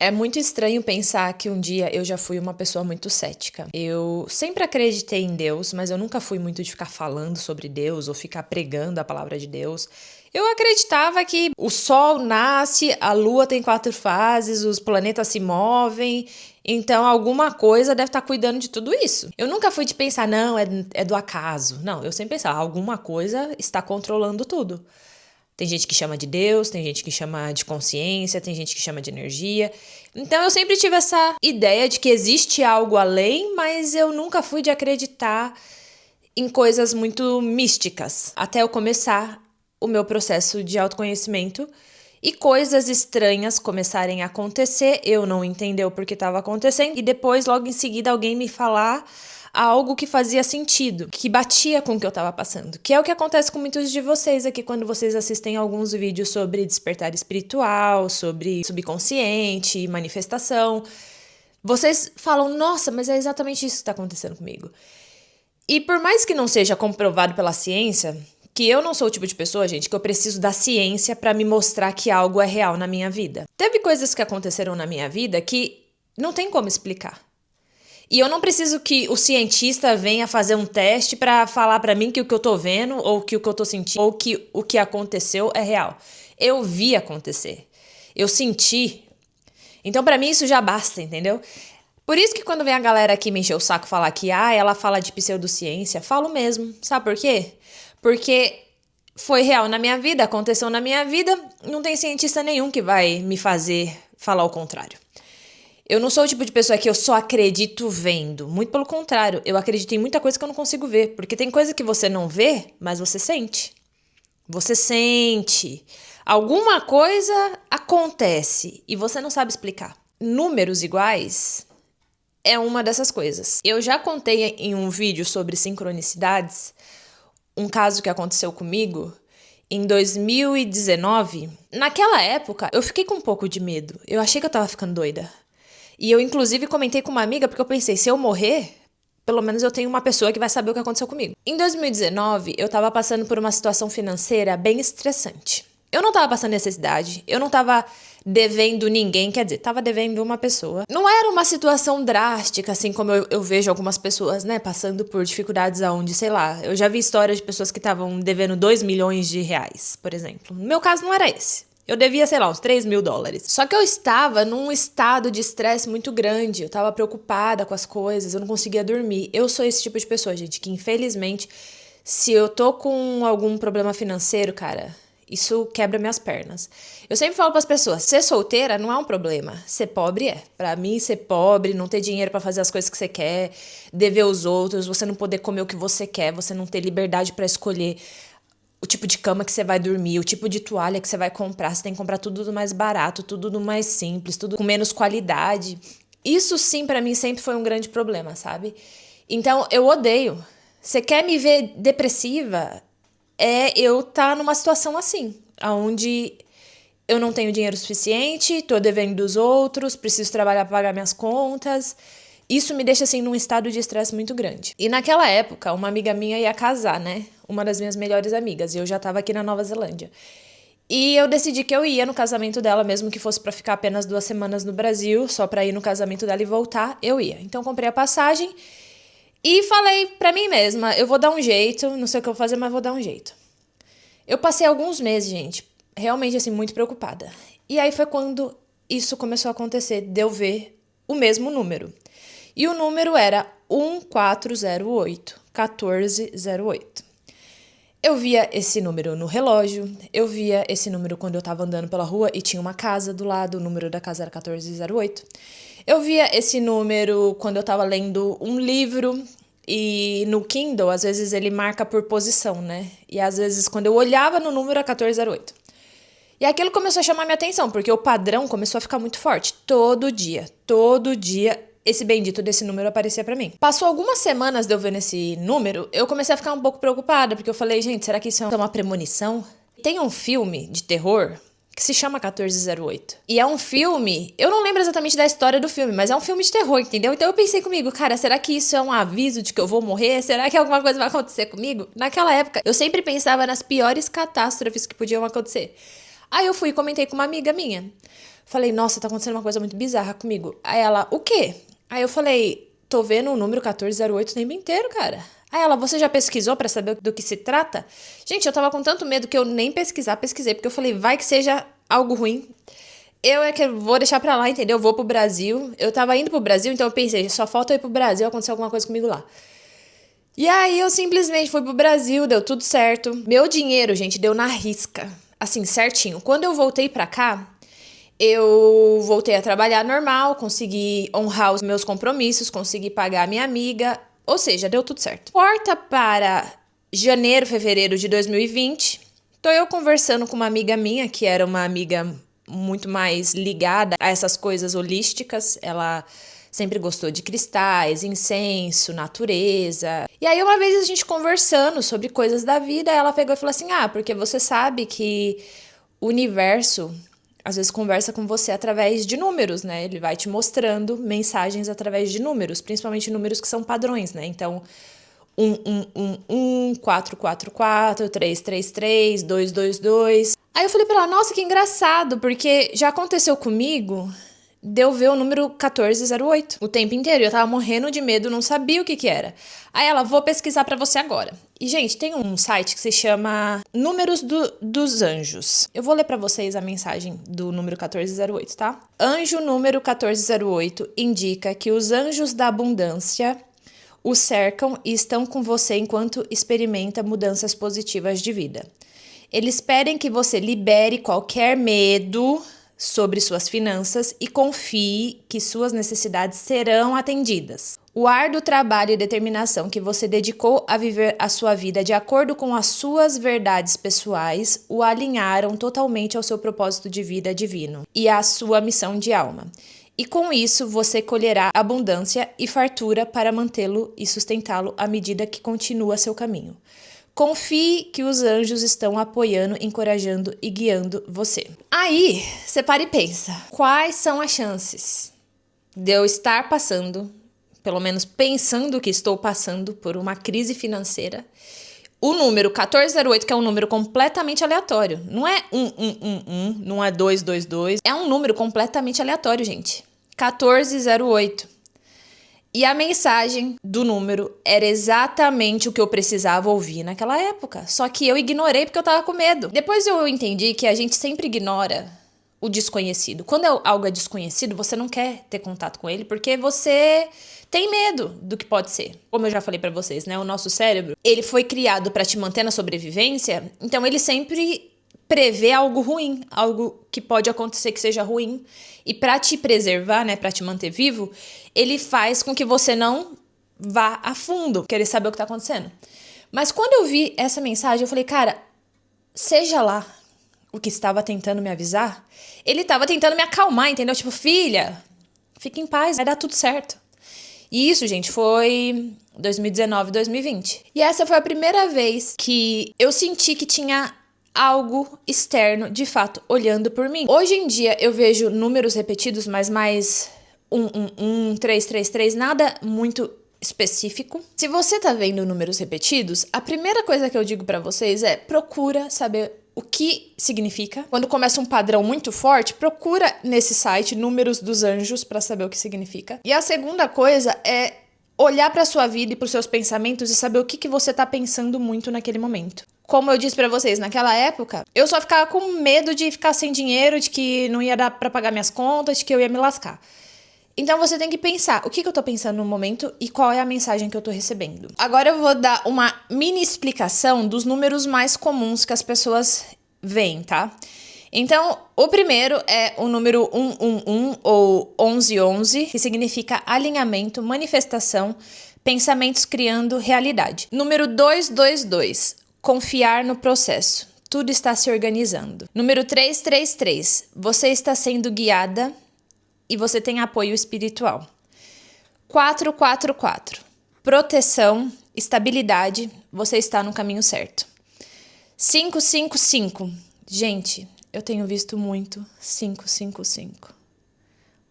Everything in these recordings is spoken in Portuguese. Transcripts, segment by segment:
É muito estranho pensar que um dia eu já fui uma pessoa muito cética. Eu sempre acreditei em Deus, mas eu nunca fui muito de ficar falando sobre Deus ou ficar pregando a palavra de Deus. Eu acreditava que o sol nasce, a lua tem 4 fases, os planetas se movem, então alguma coisa deve estar cuidando de tudo isso. Eu nunca fui de pensar, não, é do acaso. Não, eu sempre pensava, alguma coisa está controlando tudo. Tem gente que chama de Deus, tem gente que chama de consciência, tem gente que chama de energia. Então eu sempre tive essa ideia de que existe algo além, mas eu nunca fui de acreditar em coisas muito místicas. Até eu começar o meu processo de autoconhecimento e coisas estranhas começarem a acontecer, eu não entender o porquê estava acontecendo, e depois, logo em seguida, alguém me falar algo que fazia sentido, que batia com o que eu estava passando. Que é o que acontece com muitos de vocês aqui quando vocês assistem alguns vídeos sobre despertar espiritual, sobre subconsciente, manifestação. Vocês falam, nossa, mas é exatamente isso que está acontecendo comigo. E por mais que não seja comprovado pela ciência, que eu não sou o tipo de pessoa, gente, que eu preciso da ciência para me mostrar que algo é real na minha vida. Teve coisas que aconteceram na minha vida que não tem como explicar. E eu não preciso que o cientista venha fazer um teste para falar para mim que o que eu tô vendo, ou que o que eu tô sentindo, ou que o que aconteceu é real. Eu vi acontecer. Eu senti. Então, para mim, isso já basta, entendeu? Por isso que quando vem a galera aqui me encher o saco falar que ela fala de pseudociência, falo mesmo. Sabe por quê? Porque foi real na minha vida, aconteceu na minha vida, não tem cientista nenhum que vai me fazer falar o contrário. Eu não sou o tipo de pessoa que eu só acredito vendo. Muito pelo contrário, eu acredito em muita coisa que eu não consigo ver. Porque tem coisa que você não vê, mas você sente. Você sente. Alguma coisa acontece e você não sabe explicar. Números iguais é uma dessas coisas. Eu já contei em um vídeo sobre sincronicidades um caso que aconteceu comigo em 2019. Naquela época, eu fiquei com um pouco de medo. Eu achei que eu tava ficando doida. E eu, inclusive, comentei com uma amiga, porque eu pensei, se eu morrer, pelo menos eu tenho uma pessoa que vai saber o que aconteceu comigo. Em 2019, eu tava passando por uma situação financeira bem estressante. Eu não tava passando necessidade, eu não tava devendo ninguém, quer dizer, tava devendo uma pessoa. Não era uma situação drástica, assim como eu vejo algumas pessoas, né, passando por dificuldades aonde, sei lá, eu já vi histórias de pessoas que estavam devendo 2 milhões de reais, por exemplo. No meu caso não era esse. Eu devia, sei lá, uns 3 mil dólares. Só que eu estava num estado de estresse muito grande. Eu estava preocupada com as coisas, eu não conseguia dormir. Eu sou esse tipo de pessoa, gente, que infelizmente, se eu tô com algum problema financeiro, cara, isso quebra minhas pernas. Eu sempre falo pras pessoas, ser solteira não é um problema. Ser pobre é. Pra mim, ser pobre, não ter dinheiro pra fazer as coisas que você quer, dever os outros, você não poder comer o que você quer, você não ter liberdade pra escolher o tipo de cama que você vai dormir, o tipo de toalha que você vai comprar. Você tem que comprar tudo do mais barato, tudo do mais simples, tudo com menos qualidade. Isso sim, pra mim, sempre foi um grande problema, sabe? Então, eu odeio. Você quer me ver depressiva? É eu tá numa situação assim, onde eu não tenho dinheiro suficiente, tô devendo dos outros, preciso trabalhar pra pagar minhas contas. Isso me deixa, assim, num estado de estresse muito grande. E naquela época, uma amiga minha ia casar, né? Uma das minhas melhores amigas. E eu já tava aqui na Nova Zelândia. E eu decidi que eu ia no casamento dela, mesmo que fosse pra ficar apenas 2 semanas no Brasil, só pra ir no casamento dela e voltar, eu ia. Então, comprei a passagem e falei pra mim mesma, eu vou dar um jeito, não sei o que eu vou fazer, mas vou dar um jeito. Eu passei alguns meses, gente, realmente, assim, muito preocupada. E aí foi quando isso começou a acontecer, de eu ver o mesmo número. E o número era 1408, 1408. Eu via esse número no relógio, eu via esse número quando eu tava andando pela rua e tinha uma casa do lado, o número da casa era 1408. Eu via esse número quando eu tava lendo um livro e no Kindle, às vezes ele marca por posição, né? E às vezes quando eu olhava no número era 1408. E aquilo começou a chamar minha atenção, porque o padrão começou a ficar muito forte. Todo dia, esse bendito desse número aparecia pra mim. Passou algumas semanas de eu ver nesse número, eu comecei a ficar um pouco preocupada, porque eu falei, gente, será que isso é uma premonição? Tem um filme de terror que se chama 1408. E é um filme, eu não lembro exatamente da história do filme, mas é um filme de terror, entendeu? Então eu pensei comigo, cara, será que isso é um aviso de que eu vou morrer? Será que alguma coisa vai acontecer comigo? Naquela época, eu sempre pensava nas piores catástrofes que podiam acontecer. Aí eu fui e comentei com uma amiga minha. Falei, nossa, tá acontecendo uma coisa muito bizarra comigo. Aí ela, o quê? Aí eu falei, tô vendo o número 1408 o tempo inteiro, cara. Aí ela, você já pesquisou pra saber do que se trata? Gente, eu tava com tanto medo que eu nem pesquisei, porque eu falei, vai que seja algo ruim. Eu é que vou deixar pra lá, entendeu? Eu vou pro Brasil. Eu tava indo pro Brasil, então eu pensei, só falta eu ir pro Brasil, acontecer alguma coisa comigo lá. E aí eu simplesmente fui pro Brasil, deu tudo certo. Meu dinheiro, gente, deu na risca. Assim, certinho. Quando eu voltei pra cá, eu voltei a trabalhar normal, consegui honrar os meus compromissos, consegui pagar a minha amiga, ou seja, deu tudo certo. Corta para janeiro, fevereiro de 2020, tô eu conversando com uma amiga minha, que era uma amiga muito mais ligada a essas coisas holísticas, ela sempre gostou de cristais, incenso, natureza. E aí uma vez a gente conversando sobre coisas da vida, ela pegou e falou assim, porque você sabe que o universo às vezes conversa com você através de números, né? Ele vai te mostrando mensagens através de números, principalmente números que são padrões, né? Então, 444, 333, 222. Aí eu falei pra ela, nossa, que engraçado, porque já aconteceu comigo de eu ver o número 1408 o tempo inteiro. Eu tava morrendo de medo, não sabia o que era. Aí ela, vou pesquisar pra você agora. E, gente, tem um site que se chama Números dos Anjos. Eu vou ler pra vocês a mensagem do número 1408, tá? Anjo número 1408 indica que os anjos da abundância o cercam e estão com você enquanto experimenta mudanças positivas de vida. Eles pedem que você libere qualquer medo sobre suas finanças e confie que suas necessidades serão atendidas. O árduo trabalho e determinação que você dedicou a viver a sua vida de acordo com as suas verdades pessoais o alinharam totalmente ao seu propósito de vida divino e à sua missão de alma. E com isso, você colherá abundância e fartura para mantê-lo e sustentá-lo à medida que continua seu caminho. Confie que os anjos estão apoiando, encorajando e guiando você. Aí, você para e pensa, quais são as chances de eu estar passando, pelo menos pensando que estou passando por uma crise financeira? O número 1408, que é um número completamente aleatório. Não é 1111, não é 222. É um número completamente aleatório, gente. 1408. E a mensagem do número era exatamente o que eu precisava ouvir naquela época. Só que eu ignorei porque eu tava com medo. Depois eu entendi que a gente sempre ignora o desconhecido. Quando algo é desconhecido, você não quer ter contato com ele porque você tem medo do que pode ser. Como eu já falei pra vocês, né? O nosso cérebro, ele foi criado pra te manter na sobrevivência, então ele sempre prevê algo ruim, algo que pode acontecer que seja ruim. E pra te preservar, né, pra te manter vivo, ele faz com que você não vá a fundo, querer saber o que tá acontecendo. Mas quando eu vi essa mensagem, eu falei, cara, seja lá o que estava tentando me avisar, ele estava tentando me acalmar, entendeu? Tipo, filha, fica em paz, vai dar tudo certo. E isso, gente, foi 2019, 2020. E essa foi a primeira vez que eu senti que tinha algo externo, de fato, olhando por mim. Hoje em dia, eu vejo números repetidos, mas mais 333, nada muito específico. Se você tá vendo números repetidos, a primeira coisa que eu digo pra vocês é procura saber o que significa. Quando começa um padrão muito forte, procura nesse site Números dos Anjos pra saber o que significa. E a segunda coisa é olhar pra sua vida e pros seus pensamentos e saber o que você tá pensando muito naquele momento. Como eu disse pra vocês, naquela época, eu só ficava com medo de ficar sem dinheiro, de que não ia dar pra pagar minhas contas, de que eu ia me lascar. Então você tem que pensar o que eu tô pensando no momento e qual é a mensagem que eu tô recebendo. Agora eu vou dar uma mini explicação dos números mais comuns que as pessoas veem, tá? Então, o primeiro é o número 111 ou 1111, que significa alinhamento, manifestação, pensamentos criando realidade. Número 222, confiar no processo. Tudo está se organizando. Número 333, você está sendo guiada e você tem apoio espiritual. 444, proteção, estabilidade, você está no caminho certo. 555, gente, eu tenho visto muito 555.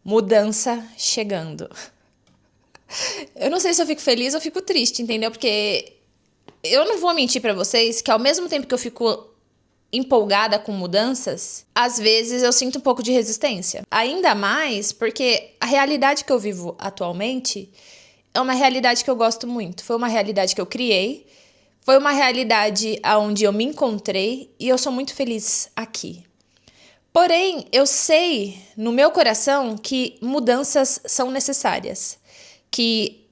Mudança chegando. Eu não sei se eu fico feliz ou fico triste, entendeu? Porque eu não vou mentir pra vocês que ao mesmo tempo que eu fico empolgada com mudanças, às vezes eu sinto um pouco de resistência. Ainda mais porque a realidade que eu vivo atualmente é uma realidade que eu gosto muito. Foi uma realidade que eu criei, foi uma realidade onde eu me encontrei e eu sou muito feliz aqui. Porém, eu sei no meu coração que mudanças são necessárias, que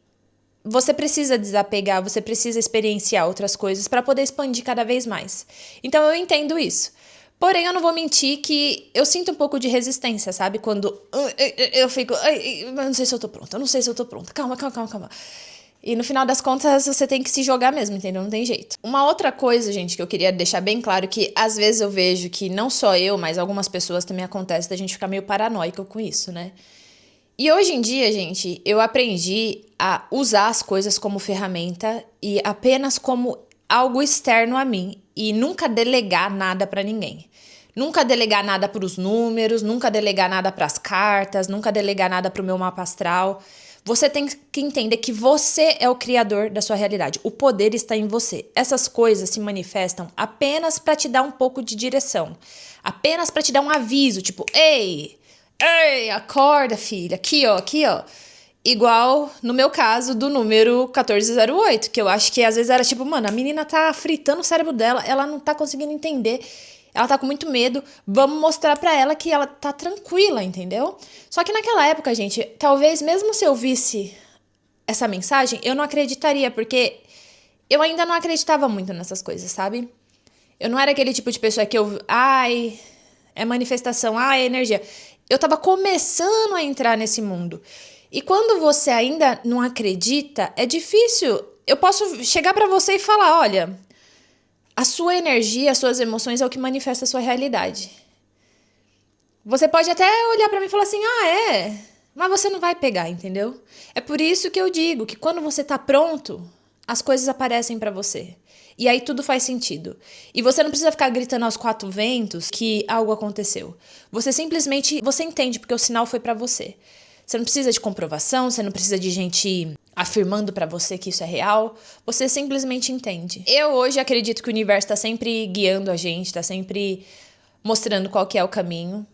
você precisa desapegar, você precisa experienciar outras coisas para poder expandir cada vez mais. Então eu entendo isso. Porém, eu não vou mentir que eu sinto um pouco de resistência, sabe? Quando eu fico, eu não sei se eu tô pronta, eu não sei se eu tô pronta. Calma. E no final das contas, você tem que se jogar mesmo, entendeu? Não tem jeito. Uma outra coisa, gente, que eu queria deixar bem claro, que às vezes eu vejo que não só eu, mas algumas pessoas também acontece da gente ficar meio paranoico com isso, né? E hoje em dia, gente, eu aprendi a usar as coisas como ferramenta e apenas como algo externo a mim e nunca delegar nada pra ninguém. Nunca delegar nada pros números, nunca delegar nada pras cartas, nunca delegar nada pro meu mapa astral. Você tem que entender que você é o criador da sua realidade. O poder está em você. Essas coisas se manifestam apenas para te dar um pouco de direção. Apenas para te dar um aviso, tipo, ei, acorda, filha. Aqui, ó. Igual no meu caso do número 1408, que eu acho que às vezes era tipo, mano, a menina tá fritando o cérebro dela, ela não tá conseguindo entender. Ela tá com muito medo, vamos mostrar pra ela que ela tá tranquila, entendeu? Só que naquela época, gente, talvez mesmo se eu visse essa mensagem, eu não acreditaria, porque eu ainda não acreditava muito nessas coisas, sabe? Eu não era aquele tipo de pessoa que eu, é manifestação, é energia. Eu tava começando a entrar nesse mundo. E quando você ainda não acredita, é difícil. Eu posso chegar pra você e falar, olha, a sua energia, as suas emoções é o que manifesta a sua realidade. Você pode até olhar pra mim e falar assim, mas você não vai pegar, entendeu? É por isso que eu digo que quando você tá pronto, as coisas aparecem pra você. E aí tudo faz sentido. E você não precisa ficar gritando aos quatro ventos que algo aconteceu. Você simplesmente, você entende porque o sinal foi pra você. Você não precisa de comprovação, você não precisa de gente afirmando pra você que isso é real. Você simplesmente entende. Eu hoje acredito que o universo tá sempre guiando a gente, tá sempre mostrando qual que é o caminho.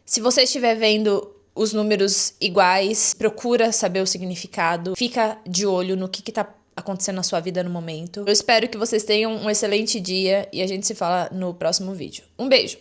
Se você estiver vendo os números iguais, procura saber o significado. Fica de olho no que tá acontecendo na sua vida no momento. Eu espero que vocês tenham um excelente dia e a gente se fala no próximo vídeo. Um beijo!